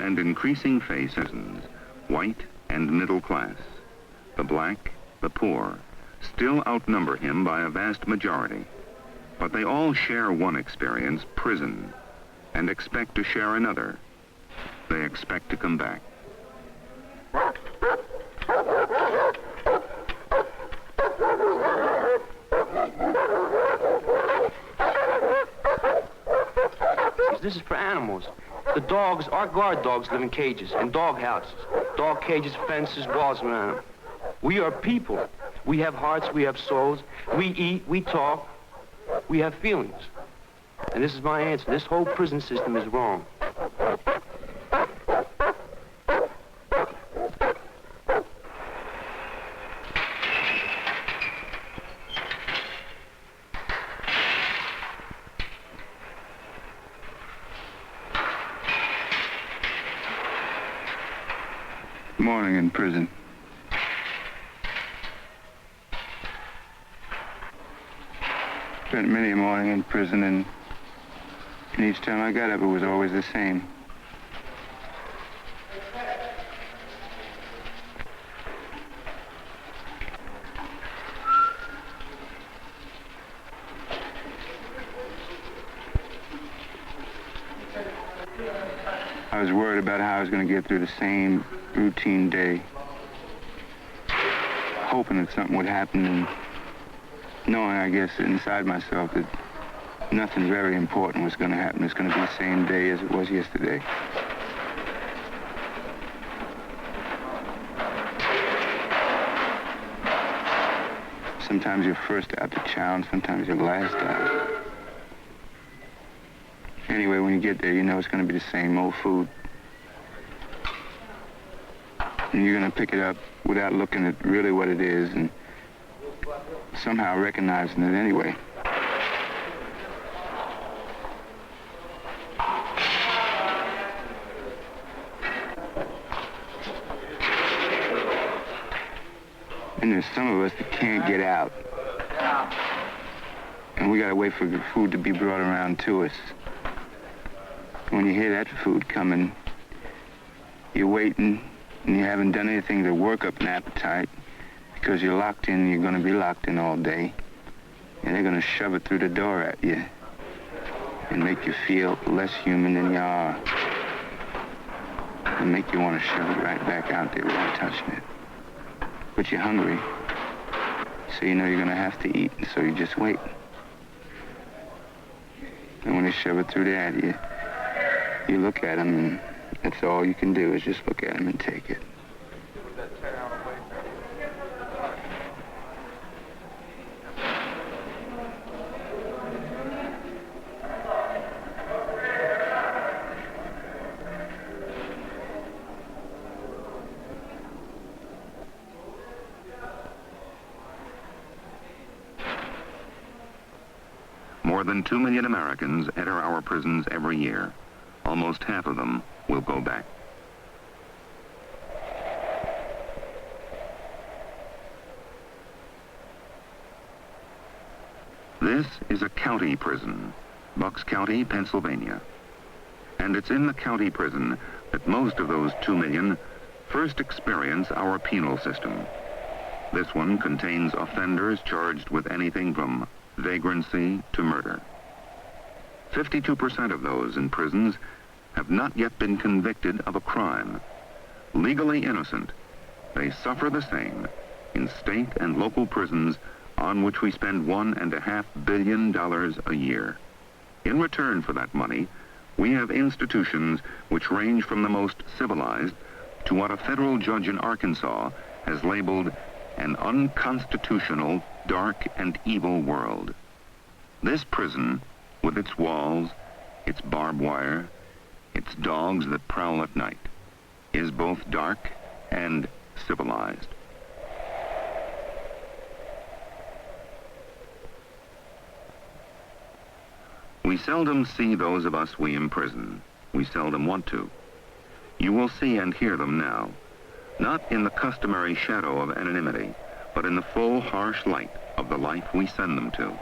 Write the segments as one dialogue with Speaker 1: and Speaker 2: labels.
Speaker 1: and increasing faces, white and middle class. The black, the poor, still outnumber him by a vast majority. But they all share one experience, prison, and expect to share another. They expect to come back.
Speaker 2: This is for animals. The dogs, our guard dogs, live in cages, in dog houses. Dog cages, fences, walls around them. We are people. We have hearts, we have souls. We eat, we talk. We have feelings. And this is my answer. This whole prison system is wrong.
Speaker 3: Morning in prison. Spent many a morning in prison, and each time I got up, it was always the same. I was worried about how I was going to get through the same routine day, hoping that something would happen, and knowing, I guess, inside myself that nothing very important was going to happen. It's going to be the same day as it was yesterday. Sometimes you're first out to chow, sometimes you're last out. Anyway, when you get there, you know it's going to be the same old food. And you're going to pick it up without looking at really what it is and somehow recognizing it anyway. And there's some of us that can't get out. And we got to wait for the food to be brought around to us. When you hear that food coming, you're waiting, and you haven't done anything to work up an appetite because you're locked in, and you're going to be locked in all day. And they're going to shove it through the door at you and make you feel less human than you are. And make you want to shove it right back out there without touching it. But you're hungry, so you know you're going to have to eat, so you just wait. And when they shove it through there at you, you look at them, and that's all you can do is just look at them and take it.
Speaker 1: More than 2 million Americans enter our prisons every year. Almost half of them will go back. This is a county prison, Bucks County, Pennsylvania. And it's in the county prison that most of those 2 million first experience our penal system. This one contains offenders charged with anything from vagrancy to murder. 52% of those in prisons have not yet been convicted of a crime. Legally innocent, they suffer the same in state and local prisons on which we spend $1.5 billion a year. In return for that money, we have institutions which range from the most civilized to what a federal judge in Arkansas has labeled an unconstitutional, dark, and evil world. This prison, with its walls, its barbed wire, its dogs that prowl at night, is both dark and civilized. We seldom see those of us we imprison. We seldom want to. You will see and hear them now, not in the customary shadow of anonymity, but in the full, harsh light of the life we send them to.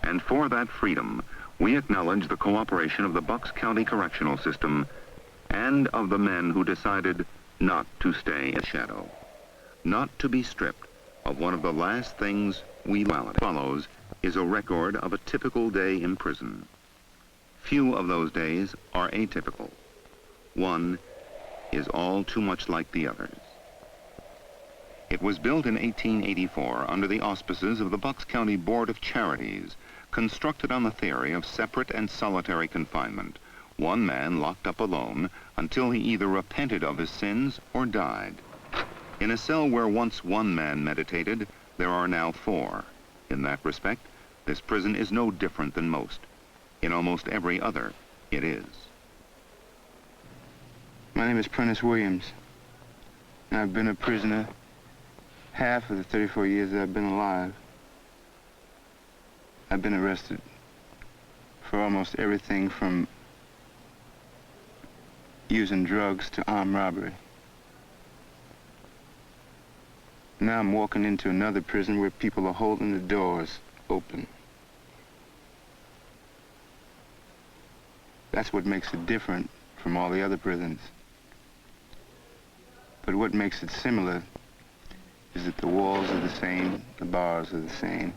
Speaker 1: And for that freedom, we acknowledge the cooperation of the Bucks County Correctional System and of the men who decided not to stay in shadow, not to be stripped of one of the last things we value. Follows is a record of a typical day in prison. Few of those days are atypical. One is all too much like the others. It was built in 1884 under the auspices of the Bucks County Board of Charities, constructed on the theory of separate and solitary confinement, one man locked up alone until he either repented of his sins or died. In a cell where once one man meditated, there are now four. In that respect, this prison is no different than most. In almost every other, it is.
Speaker 3: My name is Prentice Williams, and I've been a prisoner half of the 34 years that I've been alive. I've been arrested for almost everything from using drugs to armed robbery. Now I'm walking into another prison where people are holding the doors open. That's what makes it different from all the other prisons. But what makes it similar is that the walls are the same, the bars are the same.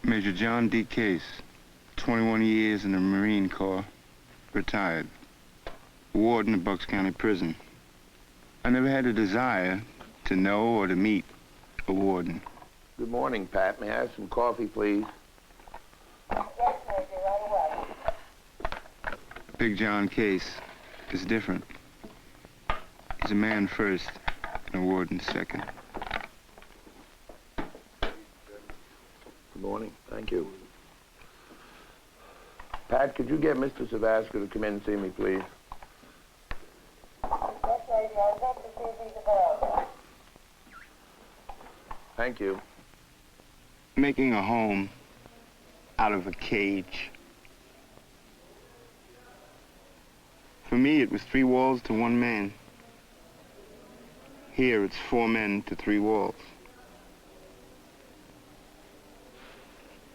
Speaker 3: Major John D. Case, 21 years in the Marine Corps, retired. Warden of Bucks County Prison. I never had a desire to know or to meet a warden.
Speaker 4: Good morning, Pat. May I have some coffee, please?
Speaker 5: Yes, Major, right away.
Speaker 3: Big John Case is different. He's a man first and a warden second.
Speaker 4: Good morning. Thank you. Pat, could you get Mr. Savasco to come in and see me, please?
Speaker 5: Yes, Major, I'll check to see if he's available.
Speaker 4: Thank you.
Speaker 3: Making a home out of a cage. For me, it was 3 walls to 1 man. Here, it's 4 men to 3 walls.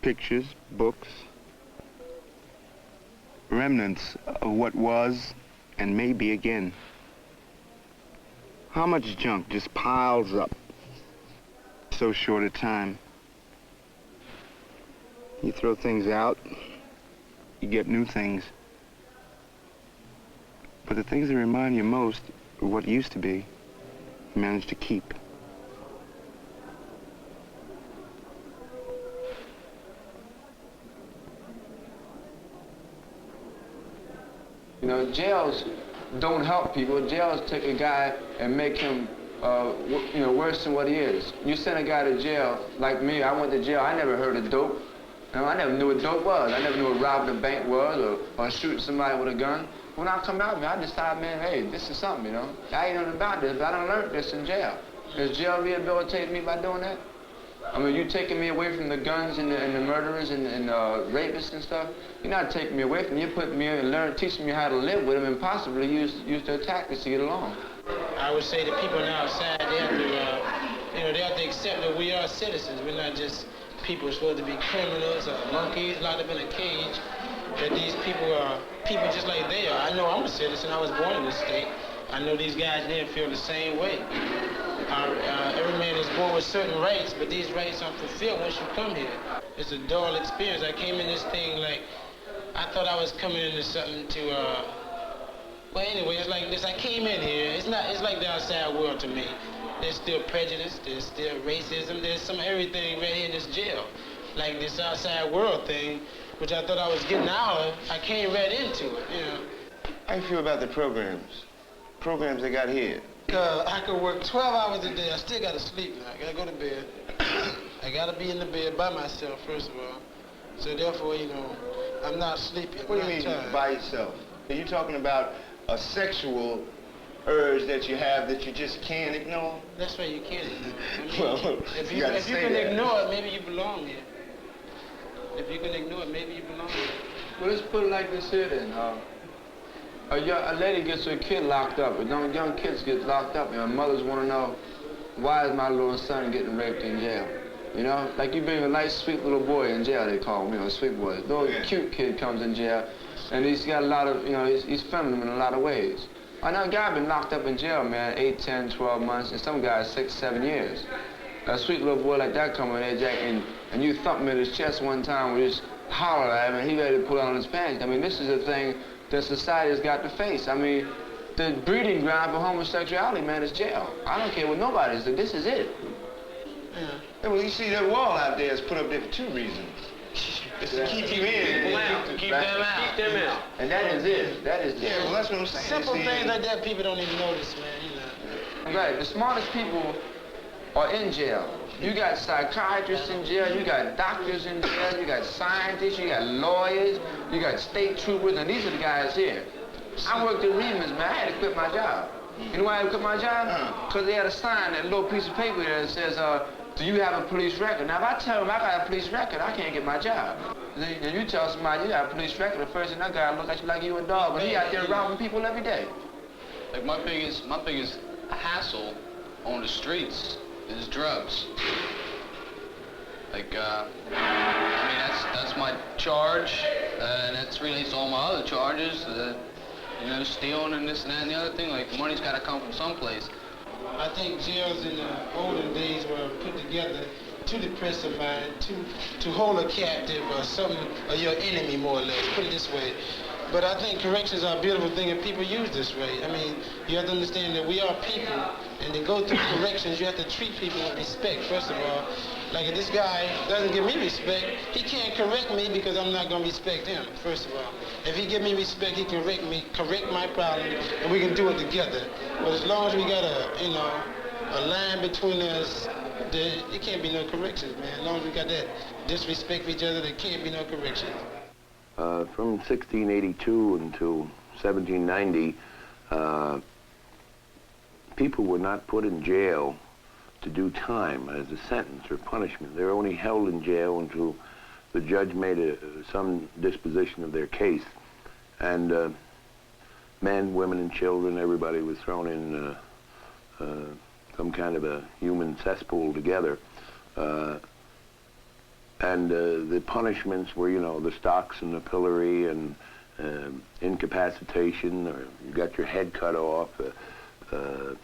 Speaker 3: Pictures, books, remnants of what was and may be again. How much junk just piles up so short a time? You throw things out, you get new things. But the things that remind you most of what used to be, you manage to keep.
Speaker 6: You know, jails don't help people. Jails take a guy and make him, worse than what he is. You send a guy to jail, like me, I went to jail, I never heard of dope. You know, I never knew what dope was. I never knew what robbing a bank was or shooting somebody with a gun. When I come out, man, I decide, man, hey, this is something, you know. I ain't nothing about this, but I done learned this in jail. Has jail rehabilitated me by doing that? I mean, you taking me away from the guns and the murderers and rapists and stuff. You're not taking me away from them. You're putting me in and teaching me how to live with them and possibly use their tactics to get along.
Speaker 7: I would say the people on the outside, they have to accept that we are citizens. We're not just people supposed to be criminals or monkeys locked up in a cage. That these people are people just like they are. I know I'm a citizen. I was born in this state. I know these guys didn't feel the same way. Every man is born with certain rights, but these rights aren't fulfilled once you come here. It's a dull experience. I came in this thing like, I thought I was coming into something to, well anyway, it's like this. I came in here, it's like the outside world to me. There's still prejudice, there's still racism, there's some everything right here in this jail. Like this outside world thing, which I thought I was getting out of, I came right into it, you know.
Speaker 3: How do you feel about the programs they got here?
Speaker 7: I could work 12 hours a day. I still gotta sleep now. I gotta go to bed. I gotta be in the bed by myself, first of all. So therefore, you know, I'm not sleepy.
Speaker 3: What do you mean by yourself? Are you talking about a sexual urge that you have that you just can't ignore?
Speaker 7: That's right, you can't ignore. I mean,
Speaker 3: well,
Speaker 7: if you can ignore it, maybe you belong here. If you can ignore it, maybe you belong here.
Speaker 6: Well, let's put it like this here then. A lady gets her kid locked up. Young kids get locked up, and mothers want to know, why is my little son getting raped in jail? You know, like you bring a nice, sweet little boy in jail, they call him, you know, sweet boy. Little cute kid comes in jail, and he's got a lot of, you know, he's feminine in a lot of ways. Another guy been locked up in jail, man, 8, 10, 12 months, and some guys 6, 7 years. A sweet little boy like that come in there, Jack, and you thump him in his chest one time, we just holler at him, and he ready to pull on his pants. I mean, this is a thing that society's got to face. I mean, the breeding ground for homosexuality, man, is jail. I don't care what nobody's doing. This is it.
Speaker 8: Yeah, well, you see, that wall out there is put up there for 2 reasons. It's to keep you in.
Speaker 2: Keep them out. Keep them out.
Speaker 6: And that is it. That is it.
Speaker 8: Yeah, well, that's what I'm saying.
Speaker 7: Simple things like that people don't even notice, man, you know.
Speaker 6: Right. The smartest people are in jail. You got psychiatrists in jail, you got doctors in jail, you got scientists, you got lawyers, you got state troopers, and these are the guys here. I worked at Reedman's, man. I had to quit my job. You know why I had to quit my job? Because they had a sign, that little piece of paper there that says, do you have a police record? Now, if I tell them I got a police record, I can't get my job. And you tell somebody you got a police record, the first thing that guy look at you like you a dog, but he out there robbing people every day.
Speaker 9: Like my biggest hassle on the streets is drugs. Like, I mean, that's my charge, and that's relates to all my other charges. You know, stealing and this and that and the other thing. Like, the money's got to come from someplace.
Speaker 7: I think jails in the olden days were put together to depress a mind, to hold a captive or something, or your enemy more or less, put it this way. But I think corrections are a beautiful thing and people use this way. I mean, you have to understand that we are people, and to go through corrections, you have to treat people with respect, first of all. Like if this guy doesn't give me respect, he can't correct me because I'm not gonna respect him, first of all. If he give me respect, he can correct my problem, and we can do it together. But as long as we got a line between us, there can't be no corrections, man. As long as we got that disrespect for each other, there can't be no corrections.
Speaker 4: From 1682 until 1790, people were not put in jail to do time as a sentence or punishment. They were only held in jail until the judge made some disposition of their case. And men, women, and children, everybody was thrown in some kind of a human cesspool together. And the punishments were, you know, the stocks and the pillory and incapacitation, or you got your head cut off, you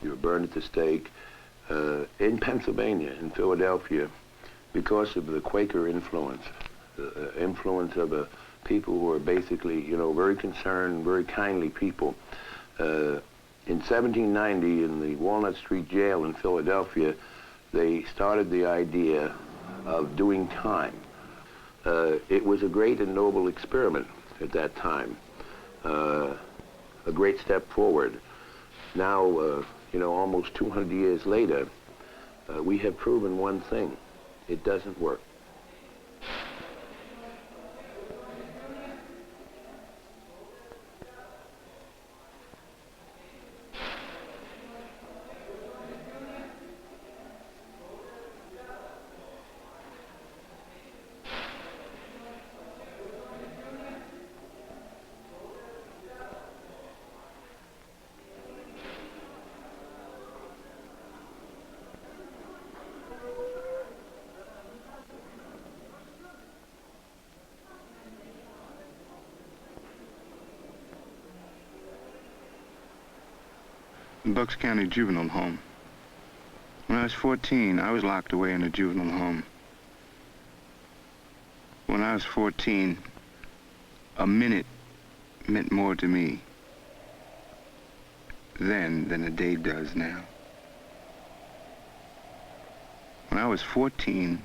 Speaker 4: were burned at the stake. In Pennsylvania, in Philadelphia, because of the Quaker influence, the influence of people who were basically, you know, very concerned, very kindly people. In 1790, in the Walnut Street Jail in Philadelphia, they started the idea of doing time. It was a great and noble experiment at that time, a great step forward. Now, you know, almost 200 years later, we have proven one thing: it doesn't work.
Speaker 3: Bucks County Juvenile Home. When I was 14, I was locked away in a juvenile home. When I was 14, a minute meant more to me then than a day does now. When I was 14,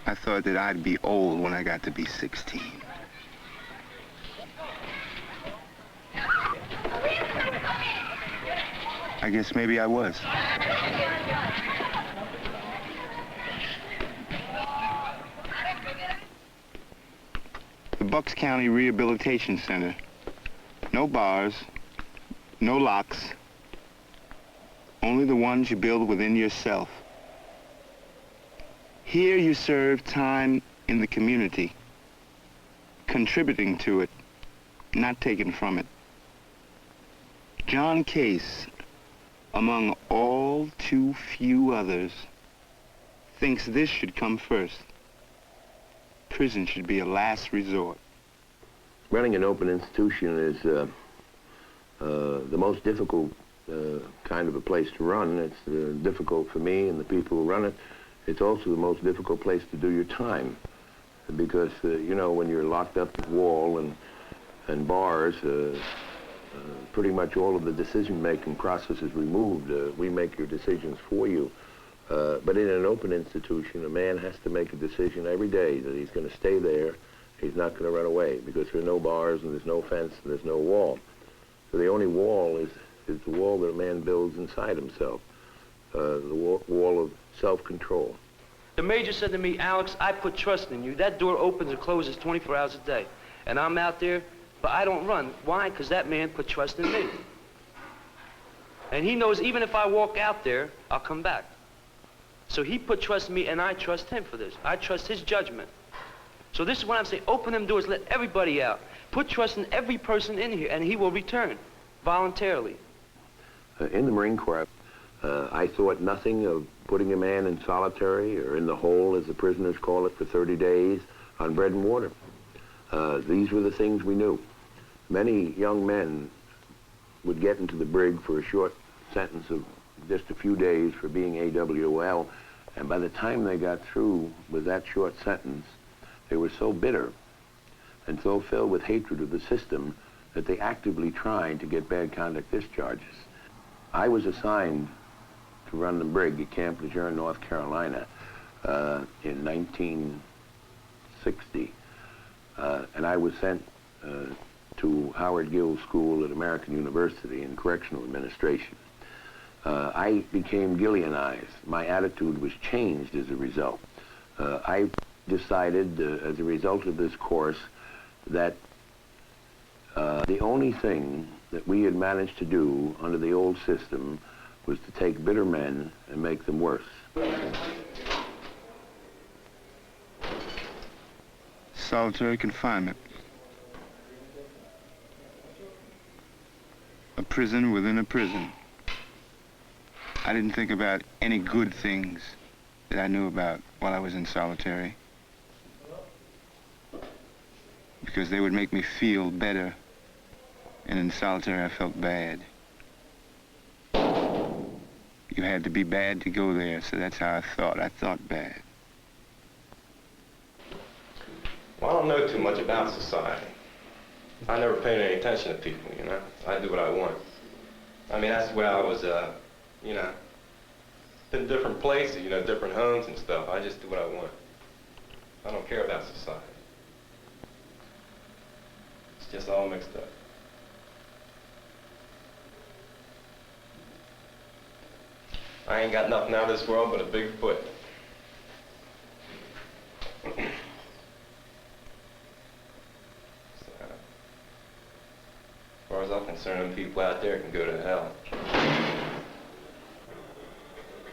Speaker 3: I thought that I'd be old when I got to be 16. I guess maybe I was. The Bucks County Rehabilitation Center. No bars, no locks, only the ones you build within yourself. Here you serve time in the community, contributing to it, not taken from it. John Case, among all too few others, thinks this should come first. Prison should be a last resort.
Speaker 4: Running an open institution is the most difficult kind of a place to run. It's difficult for me and the people who run it. It's also the most difficult place to do your time, because you know, when you're locked up with wall and bars, pretty much all of the decision-making process is removed. We make your decisions for you. But in an open institution, a man has to make a decision every day that he's going to stay there. He's not going to run away, because there are no bars and there's no fence and there's no wall. So the only wall is the wall that a man builds inside himself, the wall of self-control.
Speaker 2: The major said to me, Alex, I put trust in you. That door opens and closes 24 hours a day. And I'm out there, but I don't run. Why? Because that man put trust in me. And he knows even if I walk out there, I'll come back. So he put trust in me, and I trust him for this. I trust his judgment. So this is what I'm saying. Open them doors, let everybody out. Put trust in every person in here, and he will return voluntarily.
Speaker 4: In the Marine Corps, I thought nothing of putting a man in solitary or in the hole, as the prisoners call it, for 30 days on bread and water. These were the things we knew. Many young men would get into the brig for a short sentence of just a few days for being AWOL, and by the time they got through with that short sentence, they were so bitter and so filled with hatred of the system that they actively tried to get bad conduct discharges. I was assigned to run the brig at Camp Lejeune, North Carolina, in 1960, and I was sent to Howard Gill School at American University in Correctional Administration. I became Gillianized. My attitude was changed as a result. I decided, as a result of this course, that the only thing that we had managed to do under the old system was to take bitter men and make them worse.
Speaker 3: Solitary confinement. A prison within a prison. I didn't think about any good things that I knew about while I was in solitary, because they would make me feel better, and in solitary I felt bad. You had to be bad to go there, so that's how I thought. I thought bad.
Speaker 10: Well, I don't know too much about society. I never paid any attention to people, you know. I do what I want. I mean, that's the way I was, you know, in different places, you know, different homes and stuff. I just do what I want. I don't care about society. It's just all mixed up. I ain't got nothing out of this world but a big foot. So, as far as I'm concerned, people out there can go to hell.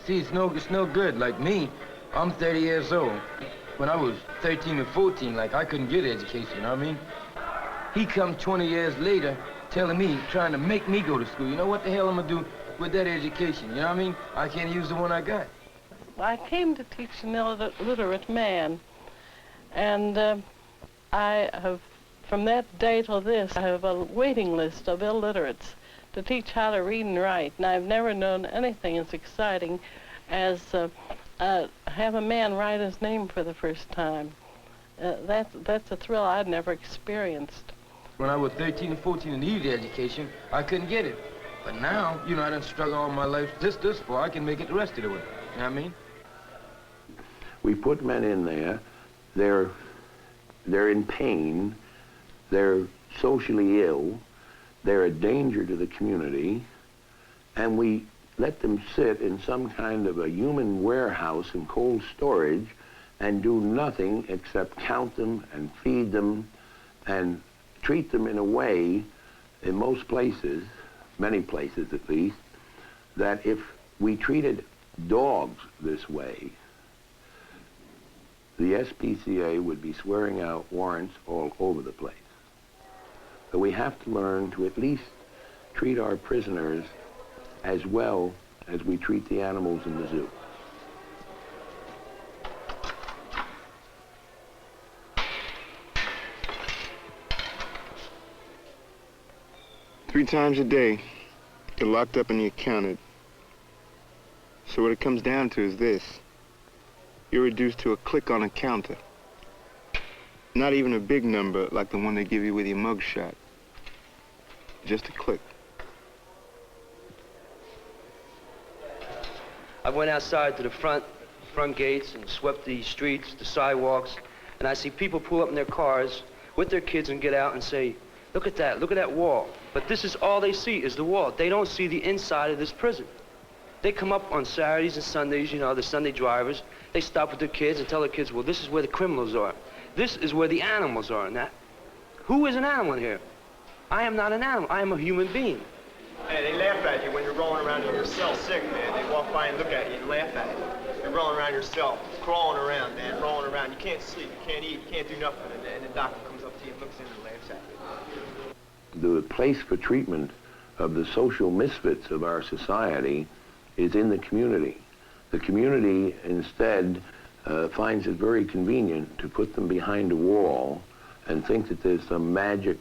Speaker 6: See, it's no good. Like me, I'm 30 years old. When I was 13 or 14, like, I couldn't get education, you know what I mean? He come 20 years later telling me, trying to make me go to school. You know what the hell I'm gonna do with that education, you know what I mean? I can't use the one I got.
Speaker 11: I came to teach an illiterate man, and I have, from that day till this, I have a waiting list of illiterates to teach how to read and write, and I've never known anything as exciting as have a man write his name for the first time. That's a thrill I'd never experienced.
Speaker 6: When I was 13 or 14 and needed education, I couldn't get it. But now, you know, I done struggled all my life this far, I can make it the rest of the way. You know what I mean?
Speaker 4: We put men in there, they're in pain, they're socially ill, they're a danger to the community, and we let them sit in some kind of a human warehouse in cold storage and do nothing except count them and feed them and treat them in a way, in most places, many places at least, that if we treated dogs this way, the SPCA would be swearing out warrants all over the place. So we have to learn to at least treat our prisoners as well as we treat the animals in the zoo.
Speaker 3: 3 times a day, you're locked up and you're counted. So what it comes down to is this. You're reduced to a click on a counter. Not even a big number like the one they give you with your mugshot. Just a click.
Speaker 2: I went outside to the front gates and swept the streets, the sidewalks, and I see people pull up in their cars with their kids and get out and say, look at that wall. But this is all they see is the wall. They don't see the inside of this prison. They come up on Saturdays and Sundays, you know, the Sunday drivers. They stop with their kids and tell their kids, well, this is where the criminals are. This is where the animals are. And that. Who is an animal in here? I am not an animal. I am a human being.
Speaker 12: Hey, they laugh at you when you're rolling around in your cell sick, man. They walk by and look at you and laugh at you. You're rolling around your cell, crawling around, man, rolling around. You can't sleep, you can't eat, you can't do nothing. And the doctor comes up to you and looks in and laughs at you.
Speaker 4: The place for treatment of the social misfits of our society is in the community. The community instead finds it very convenient to put them behind a wall and think that there's some magic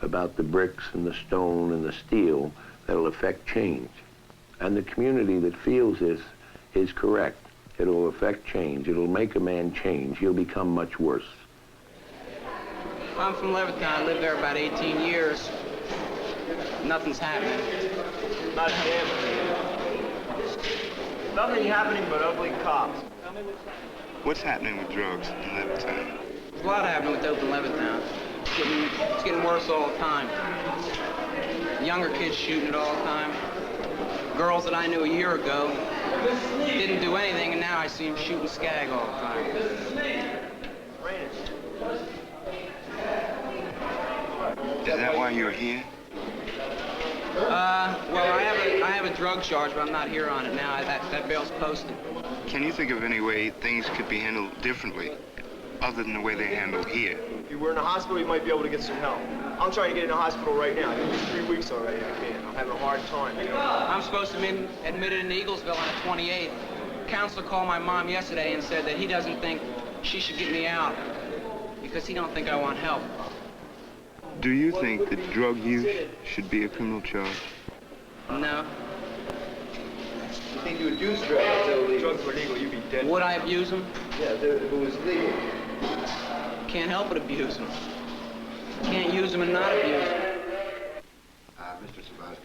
Speaker 4: about the bricks and the stone and the steel that'll affect change. And the community that feels this is correct. It'll affect change. It'll make a man change. He'll become much worse.
Speaker 13: I'm from Levittown. I lived there about 18 years. Nothing's happening.
Speaker 12: Not a damn thing. Nothing happening but ugly cops.
Speaker 3: What's happening with drugs in Levittown?
Speaker 13: There's a lot happening with dope in Levittown. It's getting worse all the time. Younger kids shooting it all the time. Girls that I knew a year ago didn't do anything, and now I see them shooting skag all the time.
Speaker 3: Is that why you're here?
Speaker 13: Well, I have a drug charge, but I'm not here on it now. That bail's posted.
Speaker 3: Can you think of any way things could be handled differently, other than the way they're handled here?
Speaker 12: If you were in a hospital, you might be able to get some help. I'm trying to get in a hospital right now. It's been 3 weeks already. I can't. I'm having a hard time.
Speaker 13: I'm supposed to be admitted in Eaglesville on the 28th. Counselor called my mom yesterday and said that he doesn't think she should get me out because he don't think I want help.
Speaker 3: Do you think that drug use should be a criminal charge?
Speaker 13: No.
Speaker 8: You think you would use drugs if they were legal?
Speaker 12: Drugs were legal, you'd be dead.
Speaker 13: Would I abuse them?
Speaker 8: Yeah, if it was legal.
Speaker 13: Can't help but abuse them. Can't use them and not abuse them.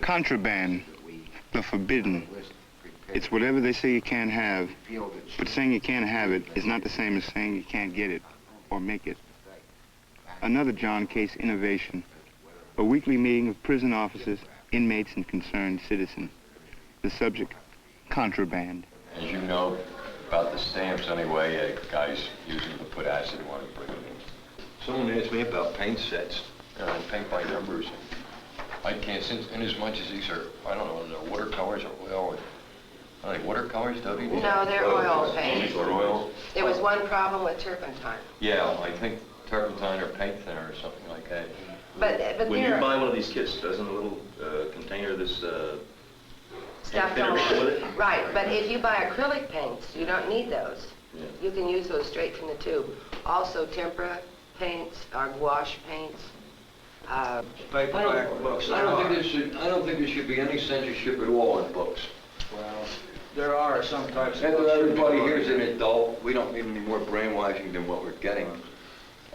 Speaker 3: Contraband, the forbidden. It's whatever they say you can't have, but saying you can't have it is not the same as saying you can't get it or make it. Another John Case innovation, a weekly meeting of prison officers, inmates, and concerned citizens. The subject, contraband.
Speaker 14: As you know about the stamps anyway, guys use them to put acid on it.
Speaker 8: Someone asked me about paint sets.
Speaker 14: And paint by numbers. I can't, since in as much as these are, I don't know, they're watercolors or oil. Are they watercolors, W?
Speaker 15: No, they're oil paints.
Speaker 14: Or oil?
Speaker 15: There was one problem with turpentine.
Speaker 14: Yeah, I think turpentine or paint thinner or something like that.
Speaker 15: But
Speaker 16: when you buy one of these kits, doesn't a little container this
Speaker 15: stuff
Speaker 16: finish with it?
Speaker 15: Right, but if you buy acrylic paints, you don't need those.
Speaker 16: Yeah.
Speaker 15: You can use those straight from the tube. Also, tempera paints or gouache paints.
Speaker 17: I don't think there should be any censorship at all in books.
Speaker 12: Well, there are some types of
Speaker 17: And
Speaker 12: books.
Speaker 17: everybody here's an adult. We don't need any more brainwashing than what we're getting.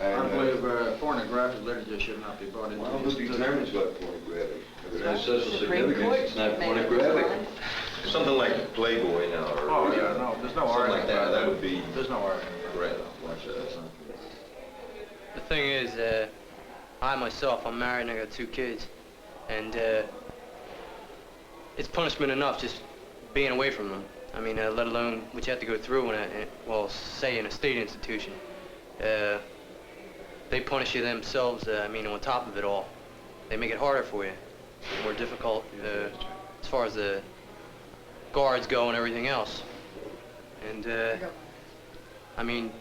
Speaker 12: I believe pornographic literature should not be brought into
Speaker 17: Well, who determines what pornographic? If it has social
Speaker 15: Supreme
Speaker 17: significance, it's not pornographic.
Speaker 16: Something like Playboy now, or
Speaker 12: Oh, yeah, no, there's no
Speaker 16: something
Speaker 12: argument.
Speaker 16: like that. That would be
Speaker 12: There's no argument.
Speaker 16: correct.
Speaker 2: The thing is, I myself, I'm married and I got 2 kids, and it's punishment enough just being away from them. I mean, let alone what you have to go through say in a state institution. They punish you themselves, I mean, on top of it all. They make it harder for you, more difficult as far as the guards go and everything else. And, I mean,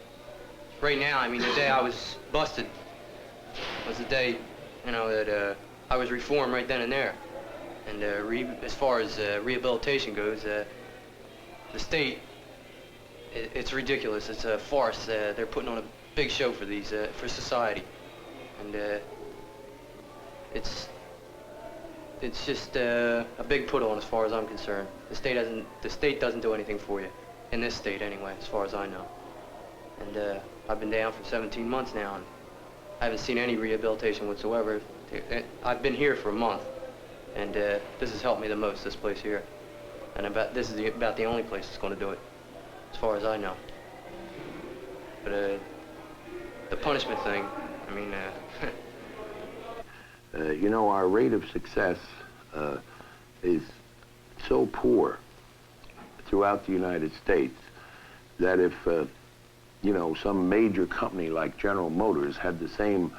Speaker 2: right now, I mean, the day I was busted was the day, you know, that I was reformed right then and there. And as far as rehabilitation goes, the state, it's ridiculous. It's a farce. They're putting on a big show for these, for society. And it's
Speaker 18: It's just a big put on as far as I'm concerned. The state doesn't do anything for you. In this state anyway, as far as I know. And I've been down for 17 months now, and I haven't seen any rehabilitation whatsoever. I've been here for a month, and this has helped me the most, this place here. And this is about the only place that's going to do it, as far as I know. But the punishment thing, I mean,
Speaker 4: you know, our rate of success is so poor throughout the United States that if, you know, some major company like General Motors had the same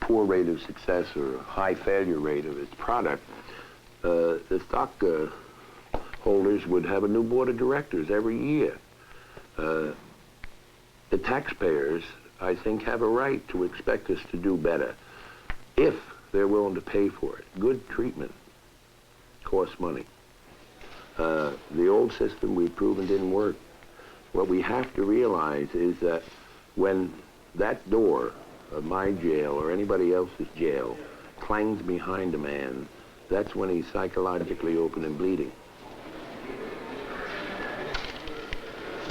Speaker 4: poor rate of success or high failure rate of its product, the stock holders would have a new board of directors every year. The taxpayers, I think, have a right to expect us to do better if they're willing to pay for it. Good treatment costs money. The old system we've proven didn't work. What we have to realize is that when that door of my jail or anybody else's jail clangs behind a man, that's when he's psychologically open and bleeding.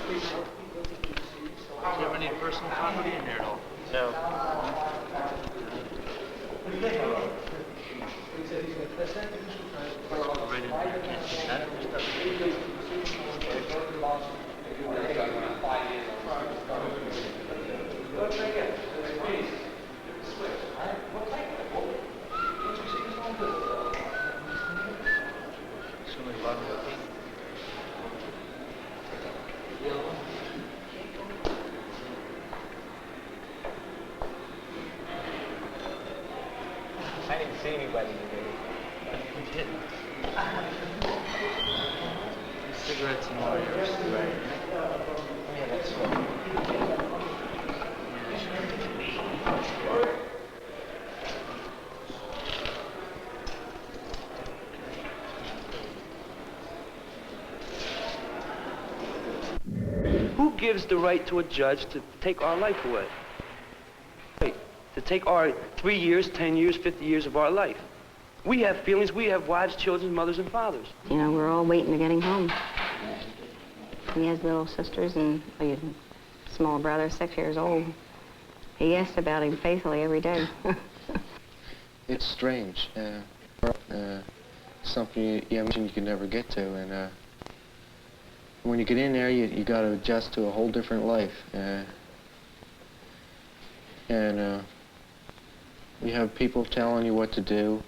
Speaker 19: Do you ever need personal property in there at all? No. Right in there, can't see that.
Speaker 12: I didn't see anybody today.
Speaker 19: We didn't. Cigarettes and water. Right. Yeah, that's right.
Speaker 2: Who gives the right to a judge to take our life away? To take our 3 years, 10 years, 50 years of our life. We have feelings, we have wives, children, mothers, and fathers.
Speaker 20: You know, we're all waiting to get him home. He has little sisters and a small brother, 6 years old. He asks about him faithfully every day.
Speaker 6: It's strange. Something you imagine you could never get to, and when you get in there, you got to adjust to a whole different life. You have people telling you what to do,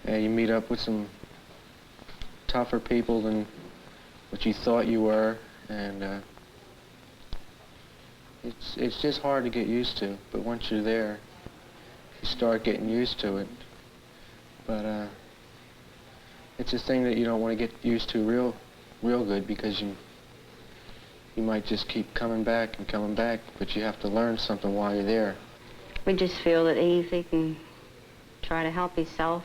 Speaker 6: and you meet up with some tougher people than what you thought you were, and it's just hard to get used to. But once you're there, you start getting used to it. But it's a thing that you don't want to get used to real good, because you might just keep coming back, but you have to learn something while you're there.
Speaker 20: We just feel that if he can try to help himself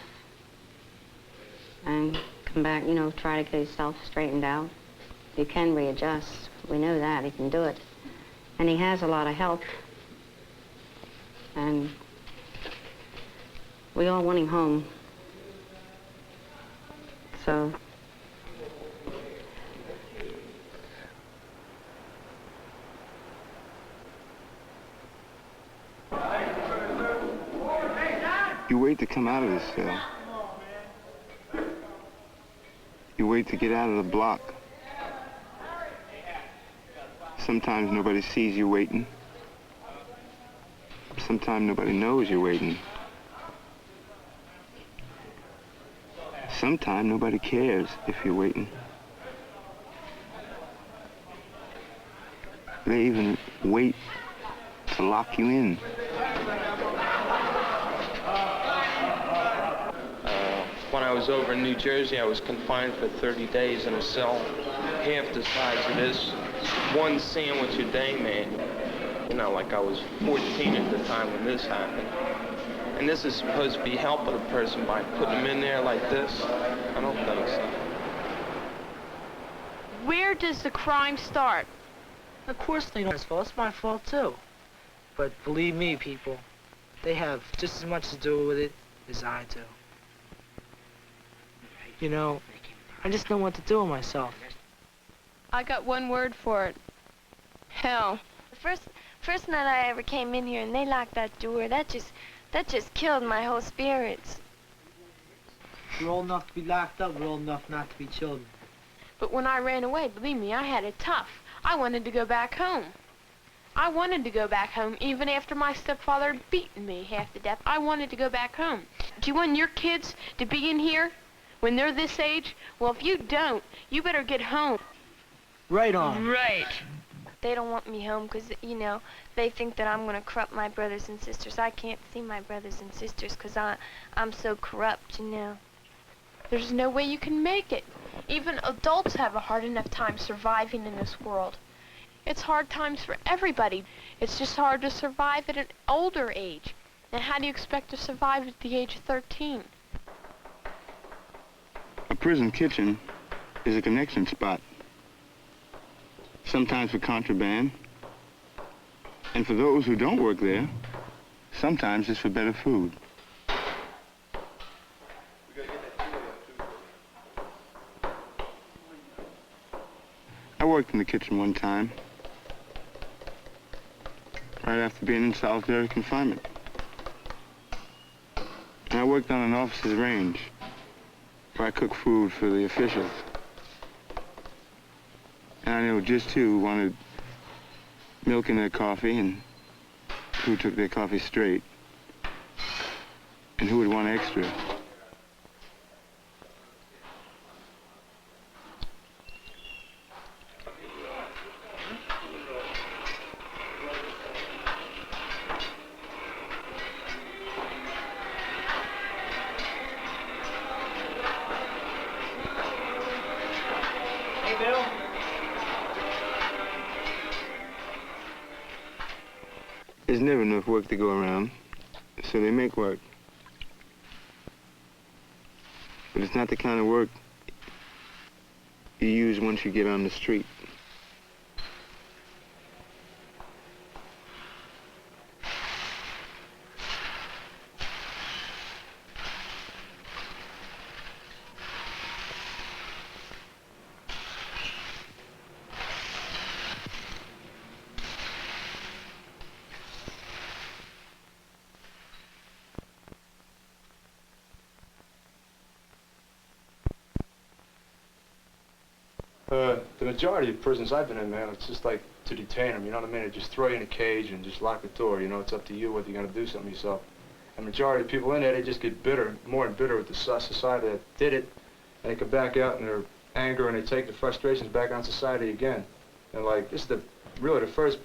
Speaker 20: and come back, you know, try to get himself straightened out, he can readjust. We know that, he can do it. And he has a lot of help. And we all want him home. So
Speaker 3: you wait to come out of the cell. You wait to get out of the block. Sometimes nobody sees you waiting. Sometimes nobody knows you're waiting. Sometimes nobody cares if you're waiting. They even wait to lock you in.
Speaker 21: When I was over in New Jersey, I was confined for 30 days in a cell half the size of this. One sandwich a day, man. You know, like I was 14 at the time when this happened. And this is supposed to be helping a person by putting them in there like this? I don't think so.
Speaker 22: Where does the crime start?
Speaker 19: Of course they don't. It's my fault too. But believe me, people, they have just as much to do with it as I do. You know, I just don't know what to do with myself.
Speaker 22: I got one word for it. Hell.
Speaker 1: The first night I ever came in here and they locked that door, that just killed my whole spirits.
Speaker 19: We're old enough to be locked up, we're old enough not to be children.
Speaker 22: But when I ran away, believe me, I had it tough. I wanted to go back home. I wanted to go back home, even after my stepfather had beaten me half to death. I wanted to go back home. Do you want your kids to be in here when they're this age? Well, if you don't, you better get home.
Speaker 19: Right on.
Speaker 22: Right.
Speaker 1: They don't want me home because, you know, they think that I'm going to corrupt my brothers and sisters. I can't see my brothers and sisters because I'm so corrupt, you know.
Speaker 22: There's no way you can make it. Even adults have a hard enough time surviving in this world. It's hard times for everybody. It's just hard to survive at an older age. Now, how do you expect to survive at the age of 13?
Speaker 3: A prison kitchen is a connection spot, sometimes for contraband, and for those who don't work there, sometimes it's for better food. I worked in the kitchen one time, right after being in solitary confinement. And I worked on an officer's range, where I cooked food for the officials. And I knew just who wanted milk in their coffee and who took their coffee straight, and who would want extra. There's never enough work to go around, so they make work. But it's not the kind of work you use once you get on the street.
Speaker 2: The majority of prisons I've been in, man, it's just like to detain them, you know what I mean? They just throw you in a cage and just lock the door, you know? It's up to you whether you're going to do something yourself. And the majority of people in there, they just get bitter, more and bitter with the society that did it, and they come back out in their anger and they take the frustrations back on society again. And like, this is really the first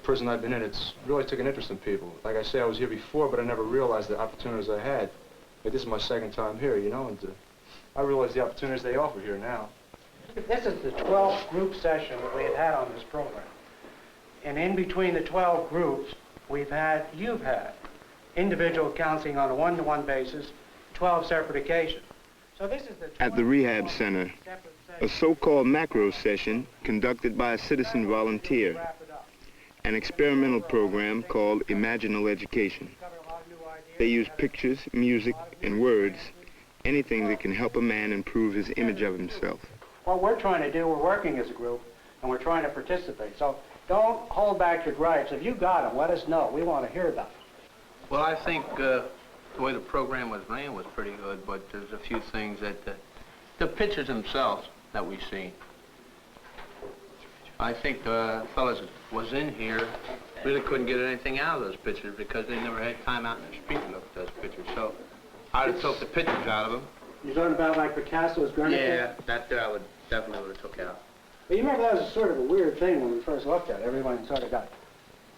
Speaker 2: prison I've been in. It's really took an interest in people. Like I say, I was here before, but I never realized the opportunities I had. Like, this is my second time here, you know, and I realize the opportunities they offer here now.
Speaker 5: This is the 12th group session that we had on this program. And in between the 12 groups, you've had individual counseling on a one-to-one basis, 12 separate occasions. So this is the
Speaker 3: At the rehab center, a so-called macro session conducted by a citizen volunteer, an experimental program called Imaginal Education. They use pictures, music, and words, anything that can help a man improve his image of himself.
Speaker 5: What we're trying to do, we're working as a group, and we're trying to participate. So don't hold back your gripes. If you got them, let us know. We want to hear them.
Speaker 13: Well, I think the way the program was ran was pretty good, but there's a few things that the pictures themselves that we've seen. I think the fellas that was in here really couldn't get anything out of those pictures because they never had time out in the street to look at those pictures. So I'd have took the pictures out of them.
Speaker 5: You're talking about like Picasso's Guernica?
Speaker 13: Yeah, that I would definitely would have took out.
Speaker 5: But you remember that was sort of a weird thing when we first looked at it. Everyone sort of got,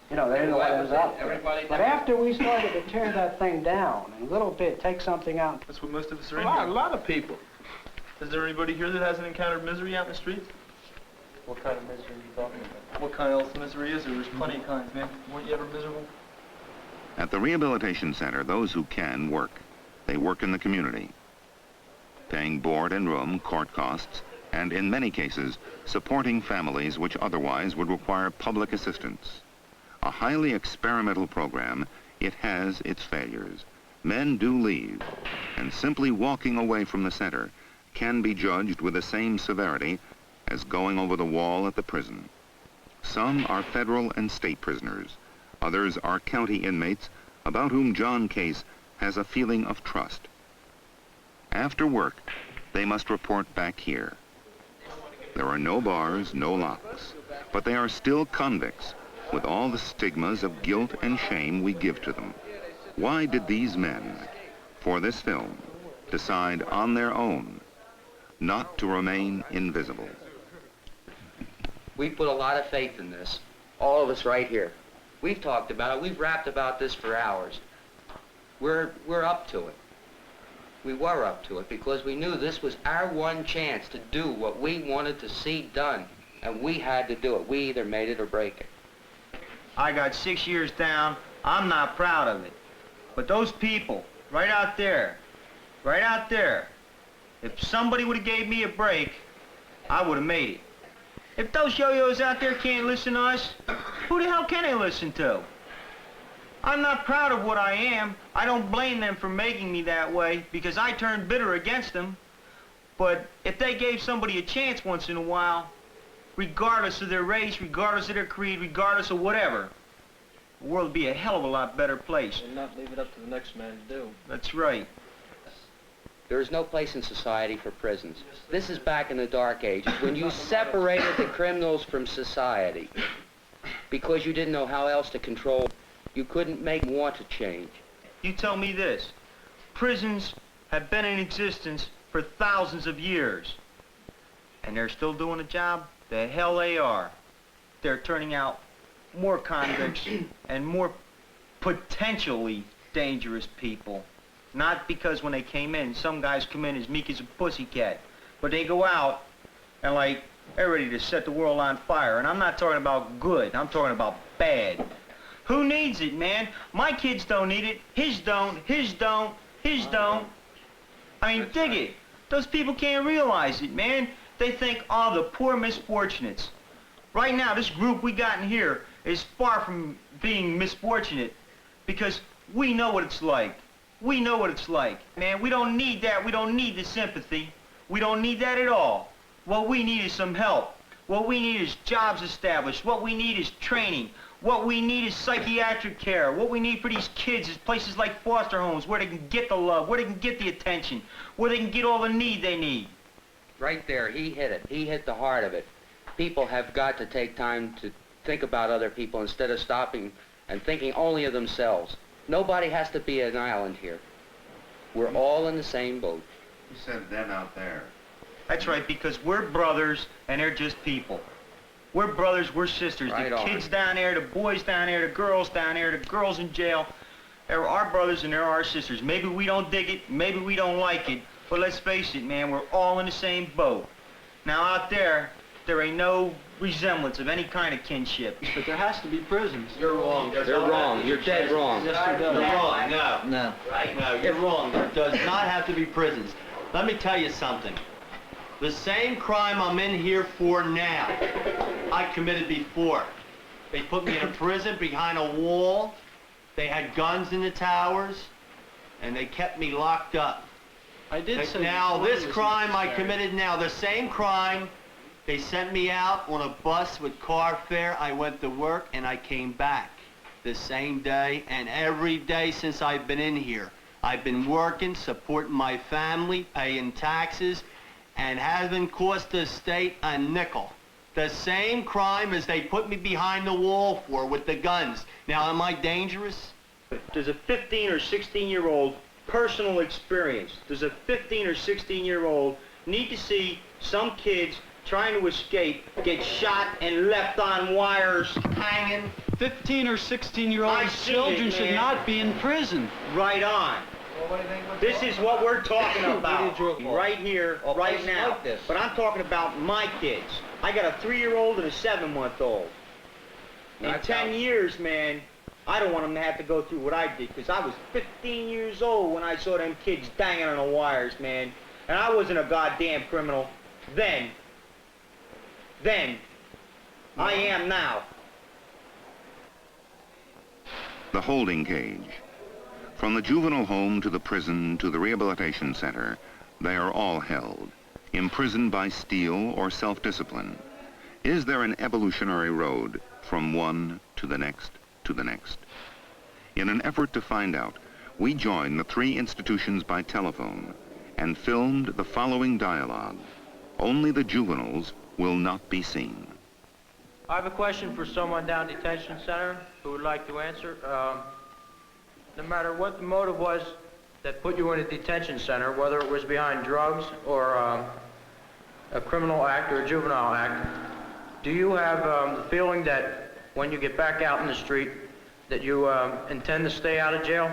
Speaker 5: you know, they didn't know what it was up. But after we started to tear that thing down and little bit, take something out.
Speaker 12: That's what most of us are in
Speaker 5: here.
Speaker 12: A lot of people. Is there anybody here that hasn't encountered misery out in the streets?
Speaker 19: What kind of misery are you talking about?
Speaker 12: What kind of misery is there? There's plenty of kinds, man. Weren't you ever miserable?
Speaker 23: At the rehabilitation center, those who can work. They work in the community, paying board and room, court costs, and in many cases, supporting families which otherwise would require public assistance. A highly experimental program, it has its failures. Men do leave, and simply walking away from the center can be judged with the same severity as going over the wall at the prison. Some are federal and state prisoners. Others are county inmates about whom John Case has a feeling of trust. After work, they must report back here. There are no bars, no locks, but they are still convicts with all the stigmas of guilt and shame we give to them. Why did these men, for this film, decide on their own not to remain invisible?
Speaker 7: We put a lot of faith in this, all of us right here. We've talked about it, we've rapped about this for hours. We're up to it. We were up to it because we knew this was our one chance to do what we wanted to see done, and we had to do it. We either made it or break it.
Speaker 12: I got 6 years down. I'm not proud of it. But those people, right out there, if somebody would have gave me a break, I would have made it. If those yo-yos out there can't listen to us, who the hell can they listen to? I'm not proud of what I am. I don't blame them for making me that way because I turned bitter against them. But if they gave somebody a chance once in a while, regardless of their race, regardless of their creed, regardless of whatever, the world would be a hell of a lot better place.
Speaker 19: And not leave it up to the next man to do.
Speaker 12: That's right.
Speaker 7: There is no place in society for prisons. This is back in the dark ages when you separated the criminals from society because you didn't know how else to control. You couldn't make them want to change.
Speaker 12: You tell me this. Prisons have been in existence for thousands of years. And they're still doing a job? The hell they are. They're turning out more convicts and more potentially dangerous people. Not because when they came in, some guys come in as meek as a pussycat, but they go out and like, they're ready to set the world on fire. And I'm not talking about good, I'm talking about bad. Who needs it, man? My kids don't need it. His don't, his don't, his don't. I mean, dig it. Those people can't realize it, man. They think, oh, the poor misfortunates. Right now, this group we got in here is far from being misfortunate because we know what it's like. We know what it's like. Man, we don't need that. We don't need the sympathy. We don't need that at all. What we need is some help. What we need is jobs established. What we need is training. What we need is psychiatric care. What we need for these kids is places like foster homes where they can get the love, where they can get the attention, where they can get all the need they need.
Speaker 7: Right there, he hit it. He hit the heart of it. People have got to take time to think about other people instead of stopping and thinking only of themselves. Nobody has to be an island here. We're all in the same boat.
Speaker 23: You said them out there.
Speaker 12: That's right, because we're brothers and they're just people. We're brothers, we're sisters.
Speaker 7: Right
Speaker 12: the
Speaker 7: on.
Speaker 12: Kids down there, the boys down there, the girls down there, the girls in jail. They're our brothers and they're our sisters. Maybe we don't dig it, maybe we don't like it, but let's face it, man, we're all in the same boat. Now out there ain't no resemblance of any kind of kinship.
Speaker 19: But there has to be prisons.
Speaker 12: You're wrong.
Speaker 7: They're wrong. You're dead wrong.
Speaker 19: Yes, there does.
Speaker 9: You're wrong. No.
Speaker 19: No.
Speaker 9: Right? No, you're wrong. There does not have to be prisons. Let me tell you something. The same crime I'm in here for now, I committed before. They put me in a prison behind a wall. They had guns in the towers, and they kept me locked up.
Speaker 19: I did say
Speaker 9: now
Speaker 19: before
Speaker 9: this
Speaker 19: it was
Speaker 9: crime I
Speaker 19: necessary.
Speaker 9: committed now, the same crime. They sent me out on a bus with car fare. I went to work and I came back the same day, and every day since I've been in here. I've been working, supporting my family, paying taxes, and haven't cost the state a nickel. The same crime as they put me behind the wall for with the guns. Now, am I dangerous?
Speaker 12: Does a 15 or 16-year-old personal experience, does a 15 or 16-year-old need to see some kids trying to escape, get shot and left on wires, hanging?
Speaker 19: 15 or 16-year-old children should not be in prison.
Speaker 12: Right on. This is what we're talking about right here, right now. But I'm talking about my kids. I got a 3-year-old and a 7-month-old. In 10 years, man, I don't want them to have to go through what I did, because I was 15 years old when I saw them kids dangling on the wires, man. And I wasn't a goddamn criminal then. I am now.
Speaker 23: The holding cage. From the juvenile home to the prison to the rehabilitation center, they are all held, imprisoned by steel or self-discipline. Is there an evolutionary road from one to the next to the next? In an effort to find out, we joined the three institutions by telephone and filmed the following dialogue. Only the juveniles will not be seen.
Speaker 8: I have a question for someone down detention center who would like to answer. No matter what the motive was that put you in a detention center, whether it was behind drugs or a criminal act or a juvenile act, do you have the feeling that when you get back out in the street that you intend to stay out of jail?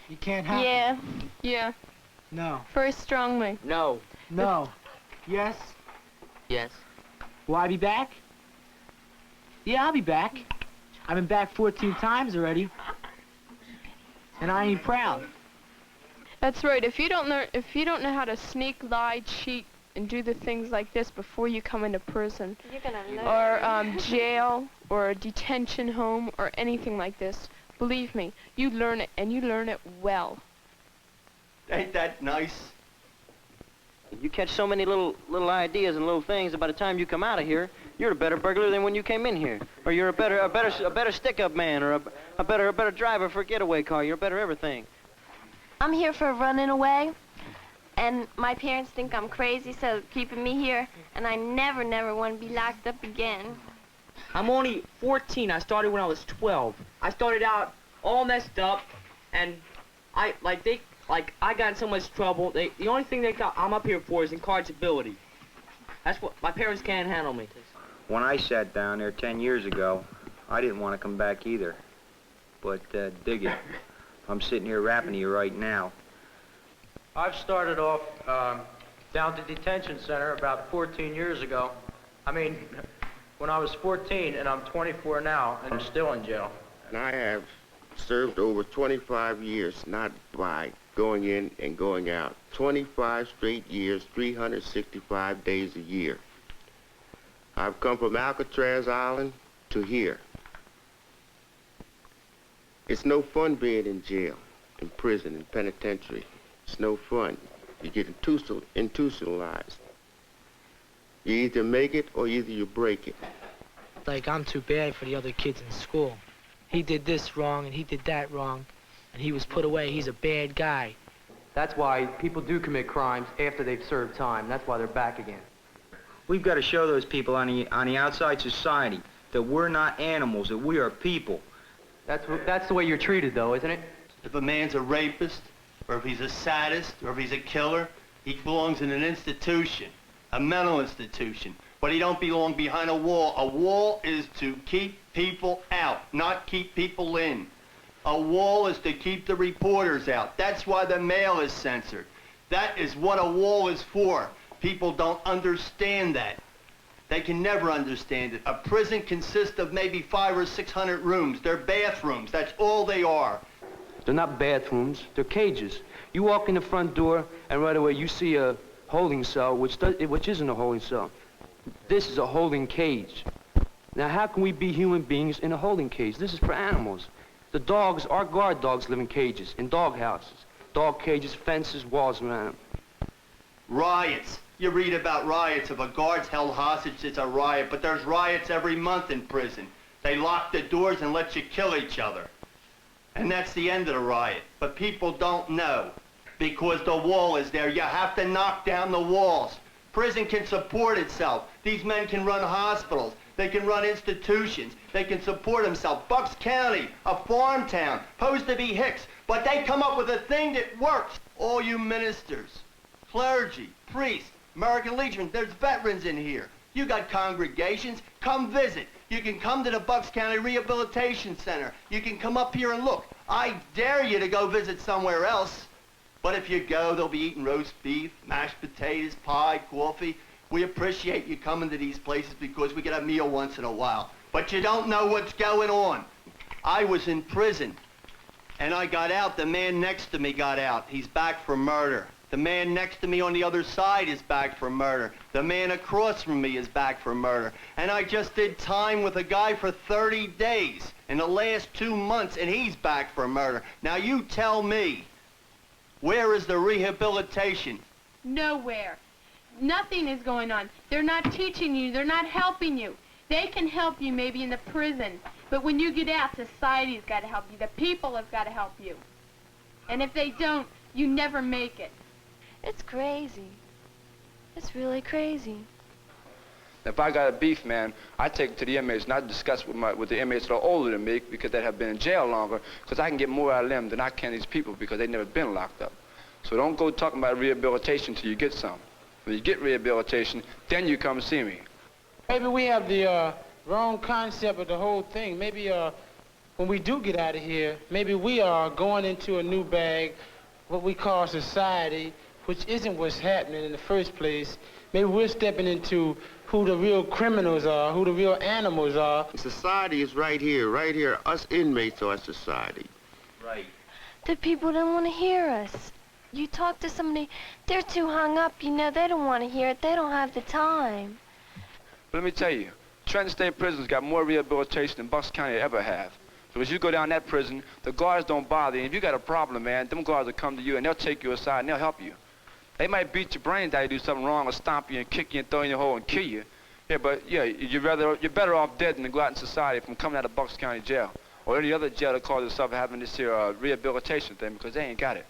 Speaker 10: You can't have
Speaker 22: Yeah.
Speaker 10: No.
Speaker 22: Very strongly.
Speaker 10: No. No. Yes?
Speaker 11: Yes.
Speaker 10: Will I be back? Yeah, I'll be back. I've been back 14 times already. And I ain't proud.
Speaker 22: That's right. If you don't know how to sneak, lie, cheat, and do the things like this before you come into prison,
Speaker 1: You're gonna learn.
Speaker 22: or jail, or a detention home, or anything like this, believe me, you learn it, and you learn it well.
Speaker 9: Ain't that nice?
Speaker 11: You catch so many little ideas and little things that by the time you come out of here, you're a better burglar than when you came in here, or you're a better stick-up man, or a better driver for a getaway car. You're a better everything.
Speaker 1: I'm here for running away, and my parents think I'm crazy, so they're keeping me here, and I never want to be locked up again.
Speaker 11: I'm only 14. I started when I was 12. I started out all messed up, and I got in so much trouble. The only thing I'm up here for is incorrigibility. That's what my parents can't handle me.
Speaker 7: When I sat down there 10 years ago, I didn't want to come back either. But dig it, I'm sitting here rapping to you right now.
Speaker 8: I've started off down to detention center about 14 years ago. I mean, when I was 14, and I'm 24 now, and I'm still in jail.
Speaker 24: And I have served over 25 years, not by going in and going out. 25 straight years, 365 days a year. I've come from Alcatraz Island to here. It's no fun being in jail, in prison, in penitentiary. It's no fun. You get institutionalized. You either make it or either you break it.
Speaker 10: Like, I'm too bad for the other kids in school. He did this wrong and he did that wrong, and he was put away. He's a bad guy.
Speaker 18: That's why people do commit crimes after they've served time. That's why they're back again.
Speaker 7: We've got to show those people on the outside society that we're not animals, that we are people.
Speaker 18: That's the way you're treated, though, isn't it?
Speaker 9: If a man's a rapist, or if he's a sadist, or if he's a killer, he belongs in an institution, a mental institution. But he don't belong behind a wall. A wall is to keep people out, not keep people in. A wall is to keep the reporters out. That's why the mail is censored. That is what a wall is for. People don't understand that. They can never understand it. A prison consists of maybe 500 or 600 rooms. They're bathrooms. That's all they are.
Speaker 2: They're not bathrooms, they're cages. You walk in the front door and right away you see a holding cell, which isn't a holding cell. This is a holding cage. Now how can we be human beings in a holding cage? This is for animals. The dogs, our guard dogs live in cages, in dog houses. Dog cages, fences, walls around them.
Speaker 9: Riots. You read about riots. If a guard's held hostage, it's a riot. But there's riots every month in prison. They lock the doors and let you kill each other. And that's the end of the riot. But people don't know because the wall is there. You have to knock down the walls. Prison can support itself. These men can run hospitals. They can run institutions. They can support themselves. Bucks County, a farm town, supposed to be Hicks. But they come up with a thing that works. All you ministers, clergy, priests, American Legion, there's veterans in here. You got congregations, come visit. You can come to the Bucks County Rehabilitation Center. You can come up here and look. I dare you to go visit somewhere else. But if you go, they'll be eating roast beef, mashed potatoes, pie, coffee. We appreciate you coming to these places because we get a meal once in a while. But you don't know what's going on. I was in prison, and I got out. The man next to me got out. He's back for murder. The man next to me on the other side is back for murder. The man across from me is back for murder. And I just did time with a guy for 30 days. in the last 2 months, and he's back for murder. Now you tell me, where is the rehabilitation?
Speaker 22: Nowhere. Nothing is going on. They're not teaching you. They're not helping you. They can help you maybe in the prison, but when you get out, society's got to help you. The people have got to help you. And if they don't, you never make it.
Speaker 1: It's crazy. It's really crazy.
Speaker 2: If I got a beef, man, I take it to the inmates, and I discuss with the inmates that are older than me because they have been in jail longer, because I can get more out of them than I can these people because they've never been locked up. So don't go talking about rehabilitation till you get some. When you get rehabilitation, then you come see me.
Speaker 10: Maybe we have the wrong concept of the whole thing. Maybe when we do get out of here, maybe we are going into a new bag, what we call society, which isn't what's happening in the first place. Maybe we're stepping into who the real criminals are, who the real animals are.
Speaker 24: Society is right here, right here. Us inmates are society.
Speaker 1: Right. The people don't want to hear us. You talk to somebody, they're too hung up, you know, they don't want to hear it, they don't have the time.
Speaker 2: But let me tell you, Trenton State Prison's got more rehabilitation than Bucks County ever have. So as you go down that prison, the guards don't bother you. If you got a problem, man, them guards will come to you and they'll take you aside and they'll help you. They might beat your brains out, you do something wrong, or stomp you and kick you and throw you in the hole and kill you. Yeah, but yeah, you're better off dead than to go out in society from coming out of Bucks County jail or any other jail that calls itself having this here rehabilitation thing, because they ain't got it.